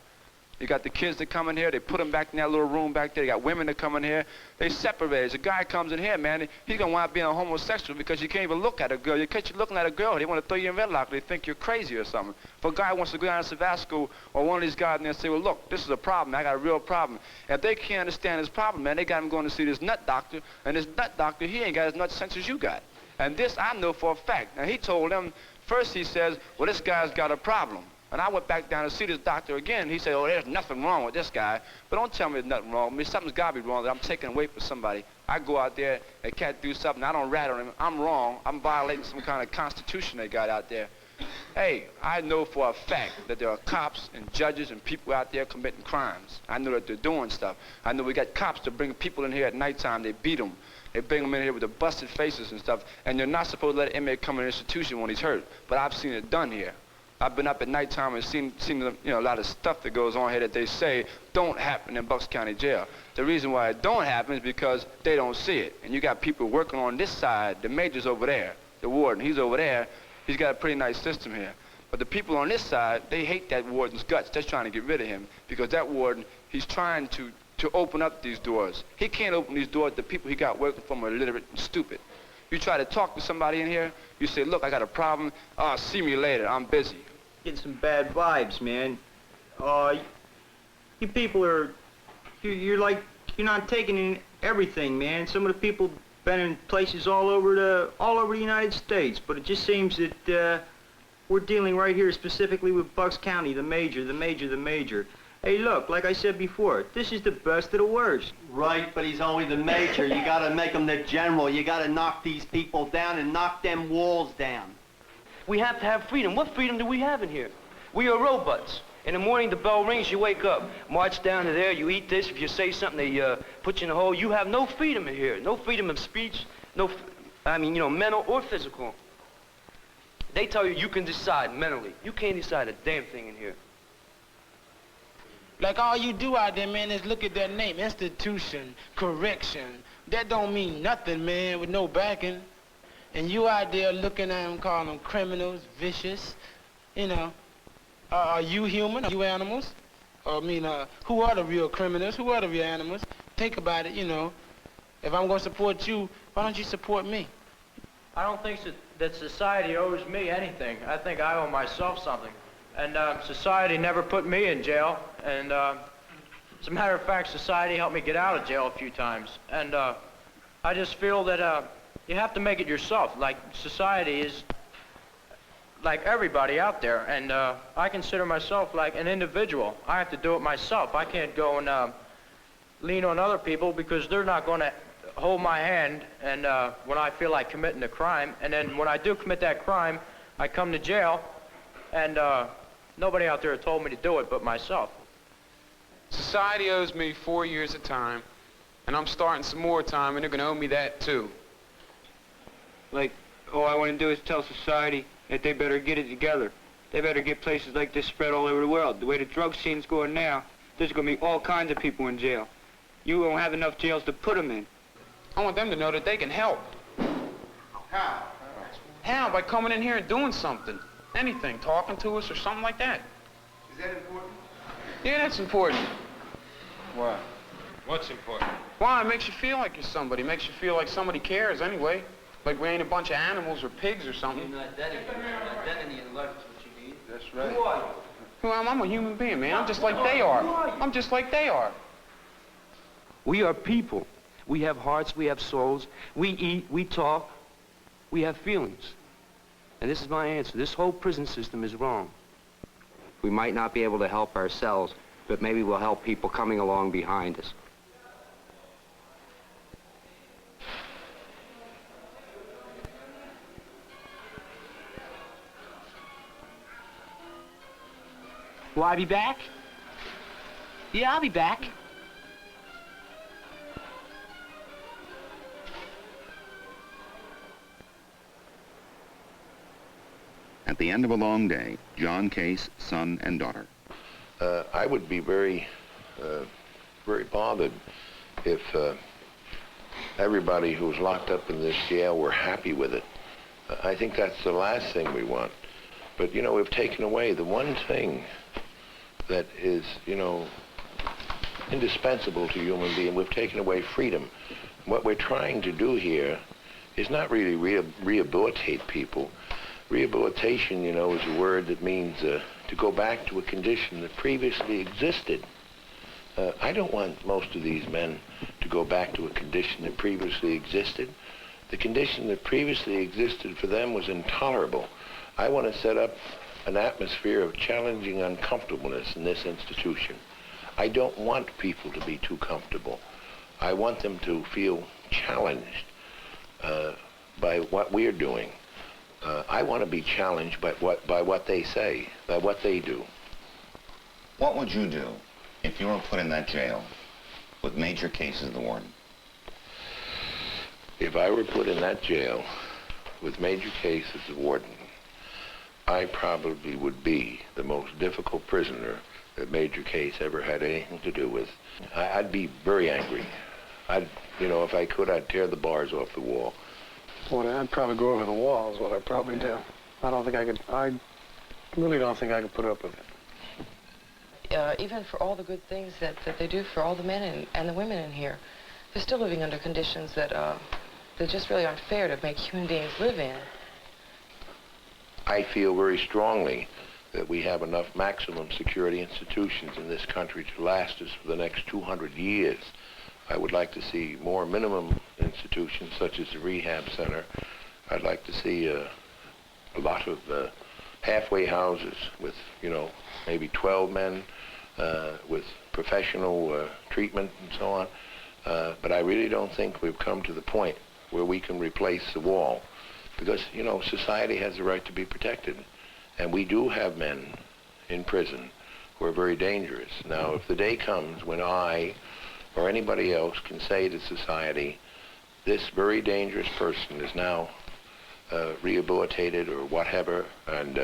Speaker 2: You got the kids that come in here, they put them back in that little room back there. You got women that come in here, they separate. A guy comes in here, man, he's gonna wind up being a homosexual because you can't even look at a girl. You catch you looking at a girl, they want to throw you in wedlock. They think you're crazy or something. If a guy wants to go down to Savasco or one of these guys in there and say, well, look, this is a problem. I got a real problem. If they can't understand this problem, man, they got him going to see this nut doctor, and this nut doctor, he ain't got as much sense as you got. And this I know for a fact. Now, he told them, first he says, well, this guy's got a problem. And I went back down to see this doctor again. He said, oh, there's nothing wrong with this guy. But don't tell me there's nothing wrong with me. Something's got to be wrong that I'm taking away from somebody. I go out there, they can't do something. I don't rat on him. I'm wrong. I'm violating some kind of constitution they got out there. Hey, I know for a fact that there are cops and judges and people out there committing crimes. I know that they're doing stuff. I know we got cops that bring people in here at nighttime. They beat them. They bring them in here with the busted faces and stuff. And you're not supposed to let an inmate come in an institution when he's hurt. But I've seen it done here. I've been up at nighttime and seen a lot of stuff that goes on here that they say don't happen in Bucks County Jail. The reason why it don't happen is because they don't see it. And you got people working on this side. The major's over there, the warden, he's over there. He's got a pretty nice system here. But the people on this side, they hate that warden's guts. They're trying to get rid of him because that warden, he's trying to open up these doors. He can't open these doors. The people he got working for him are illiterate and stupid. You try to talk to somebody in here, you say, look, I got a problem. Oh, see me later, I'm busy.
Speaker 12: Getting some bad vibes, man. You people are, you're not taking in everything, man. Some of the people been in places all over the United States, but it just seems that we're dealing right here specifically with Bucks County, the major. Hey, look, like I said before, this is the best of the worst.
Speaker 9: Right, but he's only the major. You gotta make him the general. You gotta knock these people down and knock them walls down.
Speaker 7: We have to have freedom. What freedom do we have in here? We are robots. In the morning, the bell rings, you wake up, march down to there, you eat this. If you say something, they put you in a hole. You have no freedom in here. No freedom of speech, mental or physical. They tell you can decide mentally. You can't decide a damn thing in here.
Speaker 10: Like all you do out there, man, is look at that name, institution, correction. That don't mean nothing, man, with no backing. And you out there looking at them, calling them criminals, vicious, you know. Are you human? Are you animals? Who are the real criminals? Who are the real animals? Think about it, you know. If I'm going to support you, why don't you support me?
Speaker 8: I don't think that society owes me anything. I think I owe myself something. And society never put me in jail. And as a matter of fact, society helped me get out of jail a few times. And I just feel that you have to make it yourself. Like society is like everybody out there. And I consider myself like an individual. I have to do it myself. I can't go and lean on other people because they're not going to hold my hand and when I feel like committing a crime. And then when I do commit that crime, I come to jail and nobody out there told me to do it but myself.
Speaker 6: Society owes me 4 years of time, and I'm starting some more time, and they're going to owe me that too.
Speaker 14: Like, all I want to do is tell society, that they better get it together. They better get places like this spread all over the world. The way the drug scene's going now, there's going to be all kinds of people in jail. You won't have enough jails to put them in.
Speaker 15: I want them to know that they can help.
Speaker 12: How?
Speaker 15: How? By coming in here and doing something. Anything, talking to us or something like that.
Speaker 12: Is that important?
Speaker 15: Yeah, that's important.
Speaker 12: Why? What's important?
Speaker 15: Why? It makes you feel like you're somebody. It makes you feel like somebody cares anyway. Like we ain't a bunch of animals or pigs or something.
Speaker 7: Identity in life is what you need.
Speaker 12: That's right.
Speaker 7: Who are you?
Speaker 15: Who am I? I'm a human being, man. I'm just like they are. I'm just like they are.
Speaker 2: We are people. We have hearts, we have souls. We eat, we talk, we have feelings. And this is my answer. This whole prison system is wrong.
Speaker 7: We might not be able to help ourselves, but maybe we'll help people coming along behind us.
Speaker 11: Will I be back? Yeah, I'll be back.
Speaker 23: At the end of a long day, John Case, son and daughter.
Speaker 4: I would be very bothered if everybody who's locked up in this jail were happy with it. I think that's the last thing we want. But, you know, we've taken away the one thing that is, you know, indispensable to human being. We've taken away freedom. What we're trying to do here is not really rehabilitate people. Rehabilitation, you know, is a word that means to go back to a condition that previously existed. I don't want most of these men to go back to a condition that previously existed. The condition that previously existed for them was intolerable. I want to set up an atmosphere of challenging uncomfortableness in this institution. I don't want people to be too comfortable. I want them to feel challenged by what we're doing. I want to be challenged by what they say, by what they do.
Speaker 23: What would you do if you were put in that jail with Major Case as the warden?
Speaker 4: If I were put in that jail with Major Case as the warden, I probably would be the most difficult prisoner that Major Case ever had anything to do with. I'd be very angry. You know, if I could, I'd tear the bars off the wall.
Speaker 16: Well, I'd probably go over the wall is what I'd probably do. I really don't think I could put up with it.
Speaker 17: Even for all the good things that they do for all the men and the women in here, they're still living under conditions that just really aren't fair to make human beings live in.
Speaker 4: I feel very strongly that we have enough maximum security institutions in this country to last us for the next 200 years. I would like to see more minimum institutions such as the rehab center. I'd like to see a lot of halfway houses with, you know, maybe 12 men with professional treatment and so on. But I really don't think we've come to the point where we can replace the wall. Because, you know, society has the right to be protected. And we do have men in prison who are very dangerous. Now, if the day comes when I or anybody else can say to society, this very dangerous person is now rehabilitated or whatever, and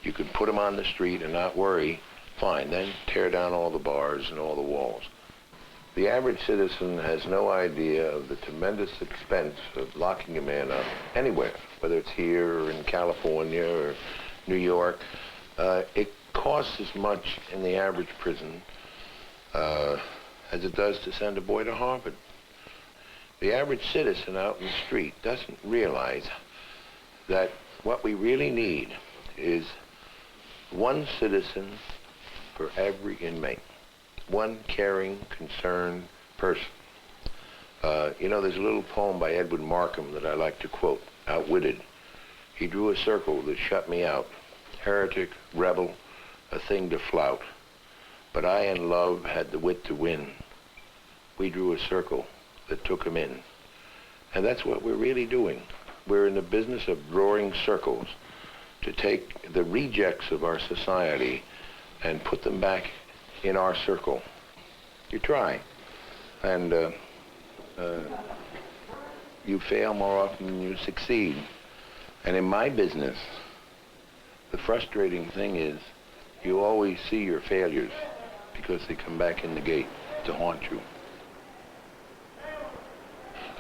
Speaker 4: you can put him on the street and not worry, fine, then tear down all the bars and all the walls. The average citizen has no idea of the tremendous expense of locking a man up anywhere, whether it's here or in California or New York. It costs as much in the average prison as it does to send a boy to Harvard. The average citizen out in the street doesn't realize that what we really need is one citizen for every inmate. One caring, concerned person. You know, there's a little poem by Edward Markham that I like to quote, Outwitted. He drew a circle that shut me out. Heretic, rebel, a thing to flout. But I in love had the wit to win. We drew a circle that took him in. And that's what we're really doing. We're in the business of drawing circles to take the rejects of our society and put them back in our circle. You try, and you fail more often than you succeed. And in my business, The frustrating thing is you always see your failures because they come back in the gate to haunt you.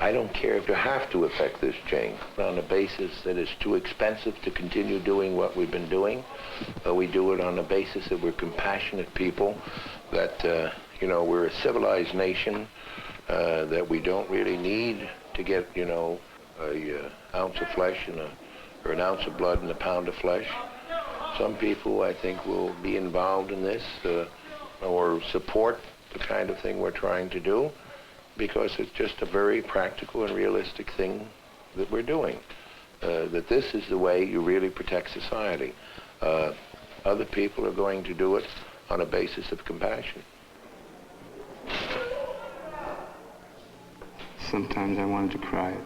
Speaker 4: I don't care if you have to affect this change on the basis that it's too expensive to continue doing what we've been doing. We do it on the basis that we're compassionate people, that, you know, we're a civilized nation, that we don't really need to get, you know, an ounce of flesh or an ounce of blood and a pound of flesh. Some people, I think, will be involved in this or support the kind of thing we're trying to do, because it's just a very practical and realistic thing that we're doing. That this is the way you really protect society. Other people are going to do it on a basis of compassion.
Speaker 3: Sometimes I wanted to cry it.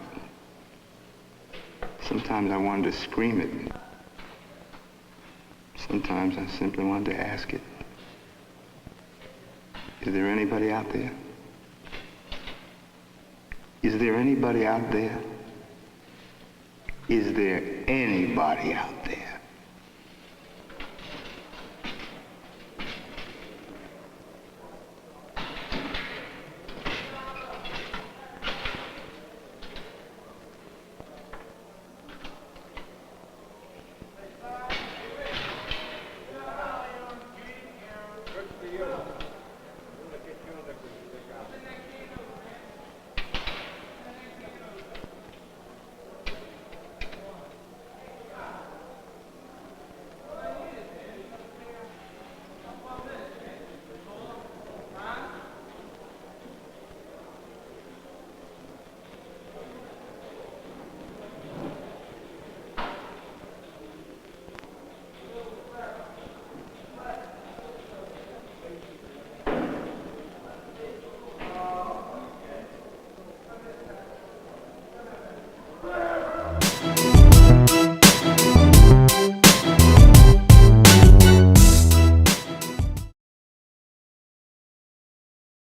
Speaker 3: Sometimes I wanted to scream it. Sometimes I simply wanted to ask it. Is there anybody out there? Is there anybody out there? Is there anybody out there?